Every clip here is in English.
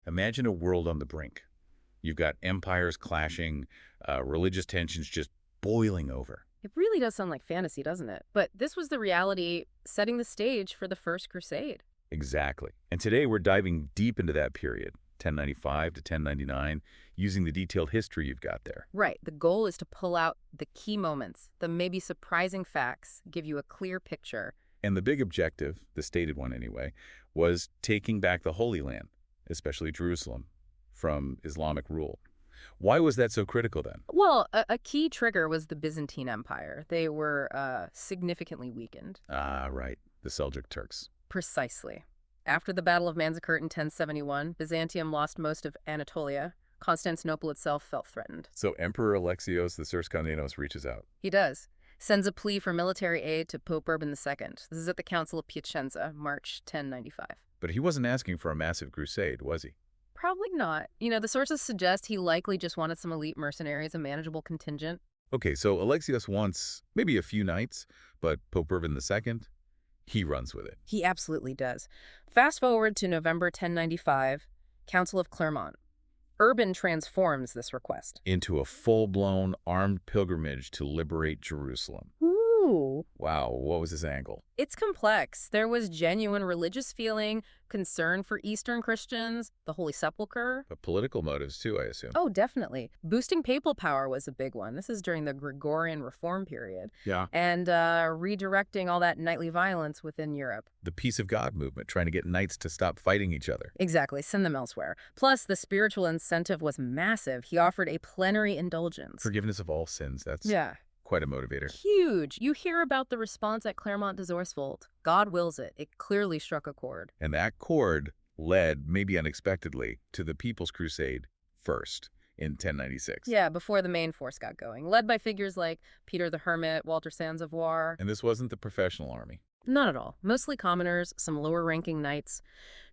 Imagine a world on the brink. You've got empires clashing, religious tensions just boiling over. It really does sound like fantasy, doesn't it? But this was the reality setting the stage for the First Crusade. Exactly. And today we're diving deep into that period, 1095 to 1099, using the detailed history you've got there. Right. The goal is to pull out the key moments, the maybe surprising facts, give you a clear picture. And the big objective, the stated one anyway, was taking back the Holy Land, especially Jerusalem, from Islamic rule. Why was that so critical then? Well, a key trigger was the Byzantine Empire. They were significantly weakened. Ah, right, the Seljuk Turks. Precisely. After the Battle of Manzikert in 1071, Byzantium lost most of Anatolia. Constantinople itself felt threatened. So Emperor Alexios the Surskondinos reaches out. He does. Sends a plea for military aid to Pope Urban II. This is at the Council of Piacenza, March 1095. But he wasn't asking for a massive crusade, was he? Probably not. The sources suggest he likely just wanted some elite mercenaries, a manageable contingent. Okay, so Alexios wants maybe a few knights, but Pope Urban II, he runs with it. He absolutely does. Fast forward to November 1095, Council of Clermont. Urban transforms this request. Into a full-blown armed pilgrimage to liberate Jerusalem. Ooh. Wow, what was his angle? It's complex. There was genuine religious feeling, concern for Eastern Christians, the Holy Sepulchre. But political motives too, I assume. Oh, definitely. Boosting papal power was a big one. This is during the Gregorian reform period. Yeah. And redirecting all that knightly violence within Europe. The Peace of God movement, trying to get knights to stop fighting each other. Exactly. Send them elsewhere. Plus, the spiritual incentive was massive. He offered a plenary indulgence. Forgiveness of all sins, that's quite a motivator. Huge. You hear about the response at Clermont Deus Vult. God wills it. It clearly struck a chord. And that chord led, maybe unexpectedly, to the People's Crusade first in 1096. Yeah, before the main force got going. Led by figures like Peter the Hermit, Walter Sands-of-War. And this wasn't the professional army. Not at all. Mostly commoners, some lower-ranking knights.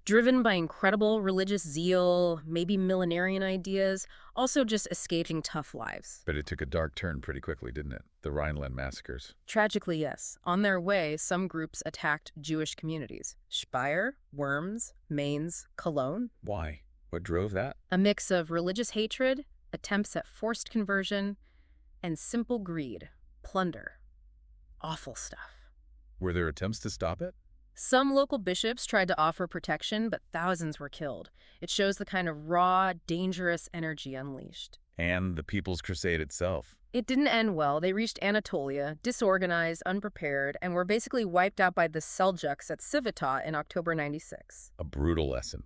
Driven by incredible religious zeal, maybe millenarian ideas, also just escaping tough lives. But it took a dark turn pretty quickly, didn't it? The Rhineland massacres. Tragically, yes. On their way, some groups attacked Jewish communities. Speyer, Worms, Mainz, Cologne. Why? What drove that? A mix of religious hatred, attempts at forced conversion, and simple greed, plunder. Awful stuff. Were there attempts to stop it? Some local bishops tried to offer protection, but thousands were killed. It shows the kind of raw, dangerous energy unleashed. And the People's Crusade itself. It didn't end well. They reached Anatolia, disorganized, unprepared, and were basically wiped out by the Seljuks at Civitat in October 96. A brutal lesson.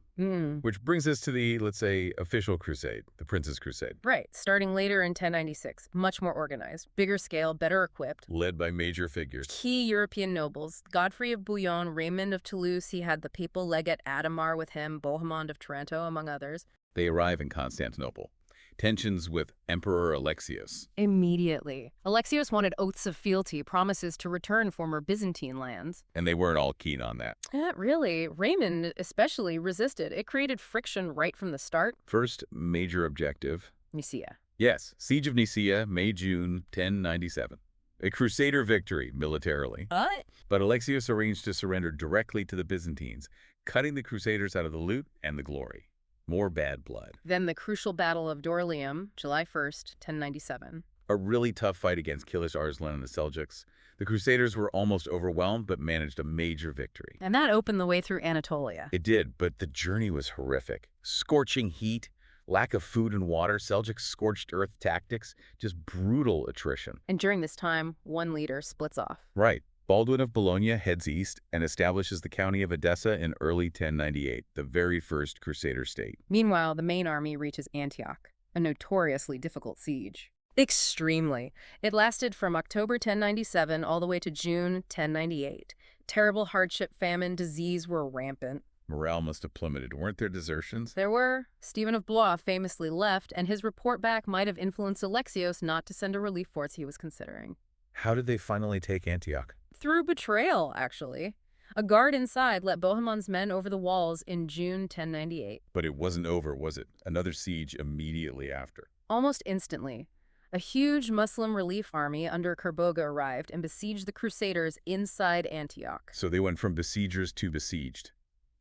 Which brings us to the, let's say, official crusade, the Prince's Crusade. Right, starting later in 1096. Much more organized, bigger scale, better equipped. Led by major figures. Key European nobles. Godfrey of Bouillon, Raymond of Toulouse, he had the papal legate Adhemar with him, Bohemond of Taranto, among others. They arrive in Constantinople. Tensions with Emperor Alexios. Immediately. Alexios wanted oaths of fealty, promises to return former Byzantine lands. And they weren't all keen on that. Not really. Raymond especially resisted. It created friction right from the start. First major objective. Nicaea. Yes, Siege of Nicaea, May-June 1097. A crusader victory, militarily. What? But Alexios arranged to surrender directly to the Byzantines, cutting the crusaders out of the loot and the glory. More bad blood. Then the crucial Battle of Dorylaeum, July 1st, 1097. A really tough fight against Kilish Arslan and the Seljuks. The Crusaders were almost overwhelmed, but managed a major victory. And that opened the way through Anatolia. It did, but the journey was horrific. Scorching heat, lack of food and water, Seljuk scorched earth tactics, just brutal attrition. And during this time, one leader splits off. Right. Baldwin of Bologna heads east and establishes the county of Edessa in early 1098, the very first Crusader state. Meanwhile, the main army reaches Antioch, a notoriously difficult siege. Extremely. It lasted from October 1097 all the way to June 1098. Terrible hardship, famine, disease were rampant. Morale must have plummeted. Weren't there desertions? There were. Stephen of Blois famously left, and his report back might have influenced Alexios not to send a relief force he was considering. How did they finally take Antioch? Through betrayal, actually. A guard inside let Bohemond's men over the walls in June 1098. But it wasn't over, was it? Another siege immediately after. Almost instantly. A huge Muslim relief army under Kerboga arrived and besieged the Crusaders inside Antioch. So they went from besiegers to besieged.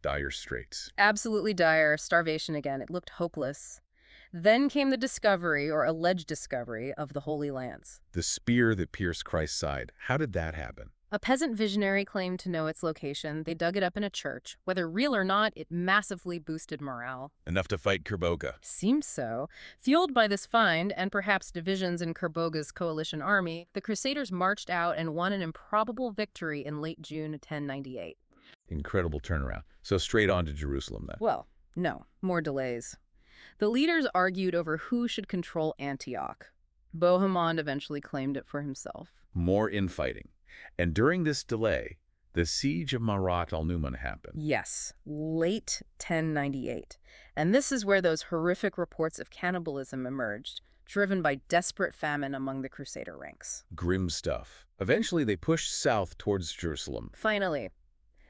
Dire straits. Absolutely dire. Starvation again. It looked hopeless. Then came the discovery, or alleged discovery, of the Holy Lands. The spear that pierced Christ's side. How did that happen? A peasant visionary claimed to know its location. They dug it up in a church. Whether real or not, it massively boosted morale. Enough to fight Kerboga. Seems so. Fueled by this find, and perhaps divisions in Kerboga's coalition army, the Crusaders marched out and won an improbable victory in late June 1098. Incredible turnaround. So straight on to Jerusalem then. Well, no, more delays. The leaders argued over who should control Antioch. Bohemond eventually claimed it for himself. More infighting. And during this delay, the siege of Marat al-Numan happened. Yes, late 1098. And this is where those horrific reports of cannibalism emerged, driven by desperate famine among the Crusader ranks. Grim stuff. Eventually, they pushed south towards Jerusalem. Finally,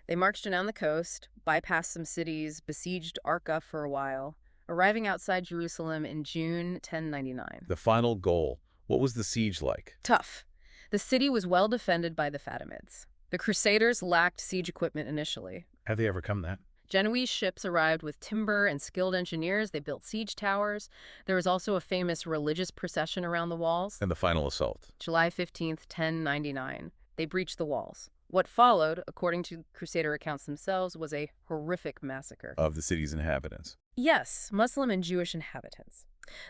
they marched down the coast, bypassed some cities, besieged Arca for a while, arriving outside Jerusalem in June 1099. The final goal. What was the siege like? Tough. The city was well defended by the Fatimids. The Crusaders lacked siege equipment initially. Have they overcome that? Genoese ships arrived with timber and skilled engineers. They built siege towers. There was also a famous religious procession around the walls. And the final assault? July 15th, 1099. They breached the walls. What followed, according to Crusader accounts themselves, was a horrific massacre. Of the city's inhabitants? Yes, Muslim and Jewish inhabitants.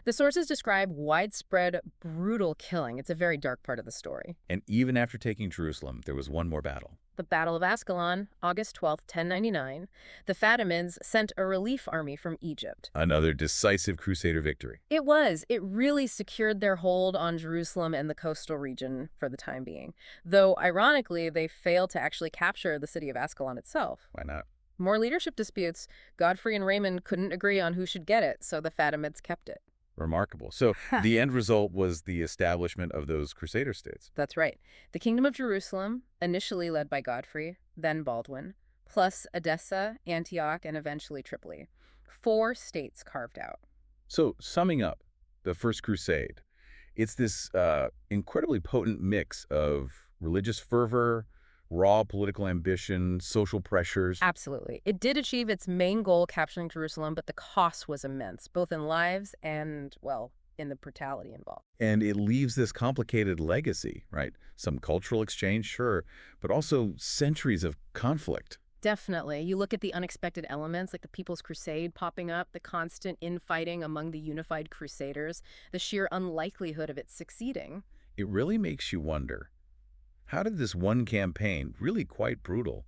The sources describe widespread, brutal killing. It's a very dark part of the story. And even after taking Jerusalem, there was one more battle. The Battle of Ascalon, August 12, 1099. The Fatimids sent a relief army from Egypt. Another decisive Crusader victory. It was. It really secured their hold on Jerusalem and the coastal region for the time being. Though, ironically, they failed to actually capture the city of Ascalon itself. Why not? More leadership disputes. Godfrey and Raymond couldn't agree on who should get it, so the Fatimids kept it. Remarkable. So the end result was the establishment of those Crusader states. That's right. The Kingdom of Jerusalem, initially led by Godfrey, then Baldwin, plus Edessa, Antioch, and eventually Tripoli. 4 states carved out. So summing up, the First Crusade, it's this incredibly potent mix of religious fervor, raw political ambition, social pressures. Absolutely. It did achieve its main goal, capturing Jerusalem, but the cost was immense, both in lives and, well, in the brutality involved. And it leaves this complicated legacy, right? Some cultural exchange, sure, but also centuries of conflict. Definitely. You look at the unexpected elements like the People's Crusade popping up, the constant infighting among the unified crusaders, the sheer unlikelihood of it succeeding. It really makes you wonder, how did this one campaign, really quite brutal,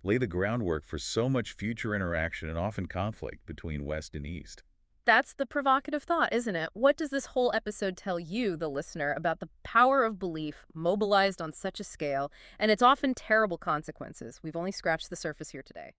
lay the groundwork for so much future interaction and often conflict between West and East? That's the provocative thought, isn't it? What does this whole episode tell you, the listener, about the power of belief mobilized on such a scale and its often terrible consequences? We've only scratched the surface here today.